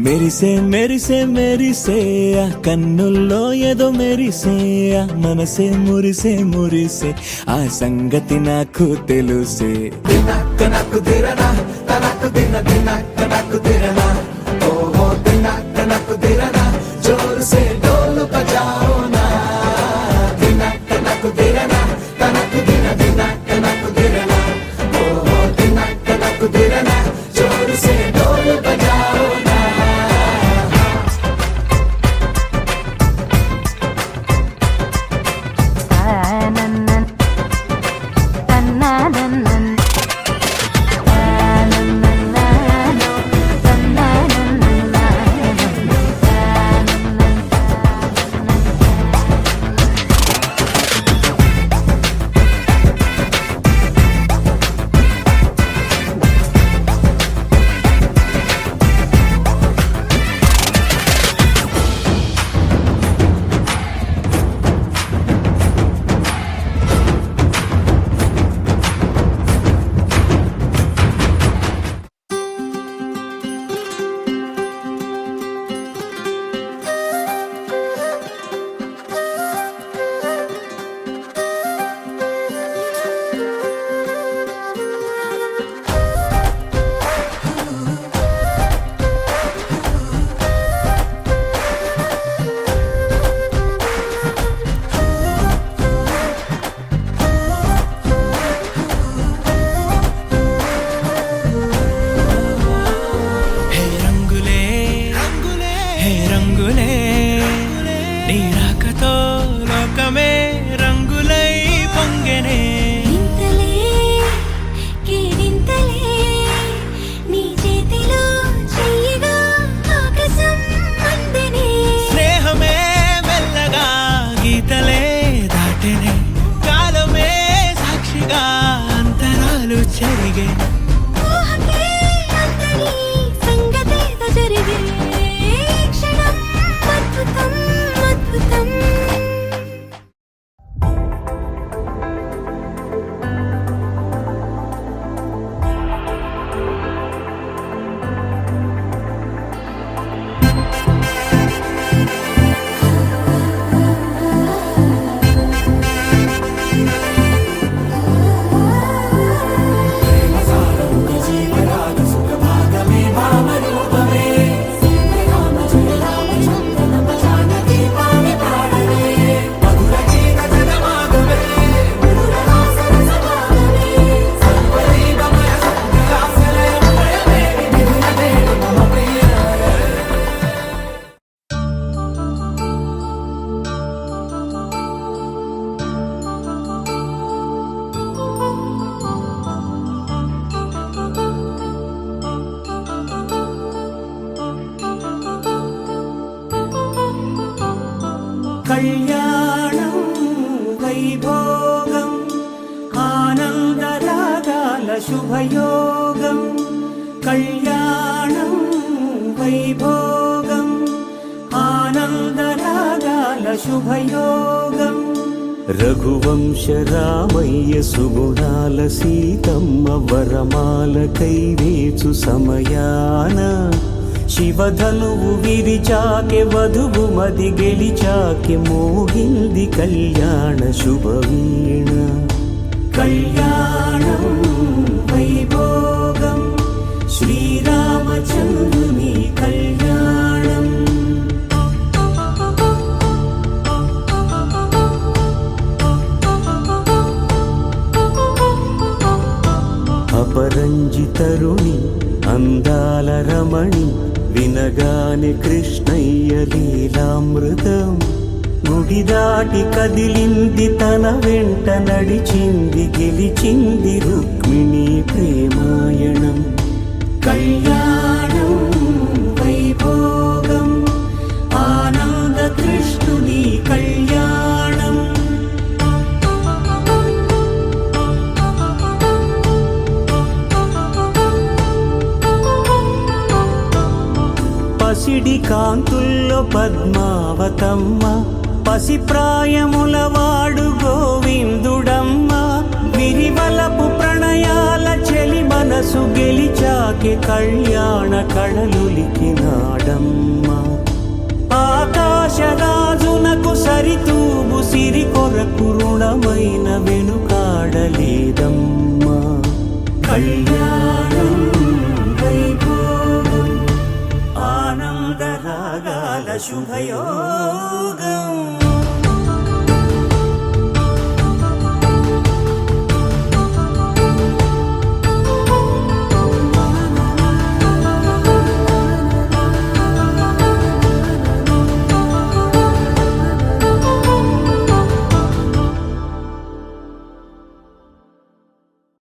మెరిసే మెరిసే మెరిసే కన్నుల్లో ఏదో మెరిసే మనసే మురిసే మురిసే ఆ సంగతి నాకు తెలుసే దినక్క నాకు దిరనా తనకు దిన దినక్క నాకు దిరనా ఓహో దినక్క నాకు దిరనా జోరు సే డోలు బజాओ నా దినక్క నాకు దిరనా తనకు దిన దినక్క నాకు దిరనా ఓహో దినక్క నాకు దిరనా జోరు సే డోలు బజాओ నా జరిగే సంగతేదో జరిగే క్షణం అద్భుతం అద్భుతం కళ్యాణం వైభోగం ఆనందరాగాల శుభయోగం కళ్యాణం వైభోగం ఆనందరాగాల శుభయోగం రఘువంశ రామయ్య సుగుణాల సీతమ్మ వరమాల కైవేచు సమయాన శివధనువు విరిచాకె వధువు మది గెలిచాకె మోగింది కళ్యాణ శుభవీణ కళ్యాణం వైభోగం శ్రీరామచంద్రుని కళ్యాణం అపరంజితరుణి అందాల రమణి వినగానే కృష్ణయ్య లీలామృతం గుడి దాటి కదిలింది తన వెంట నడిచింది గెలిచింది రుక్మిణి ప్రేమాయణం కళ్యాణం వైభోగం ఆనంద కృష్ణుని కళ్యాణం పసిడి కాంతుల్లో పద్మావతమ్మ పసిప్రాయముల వాడు గోవిందుడమ్మ విరివలపు ప్రణయాల చెలి మనసు గెలిచాకే కళ్యాణ కళలులికినాడమ్మ ఆకాశరాజునకు సరితూబు సిరి కొరకు రుణమైన వెనుకాడలేదమ్మా కళ్యాణం వైభోగం ఆనందరాగాల శుభయోగం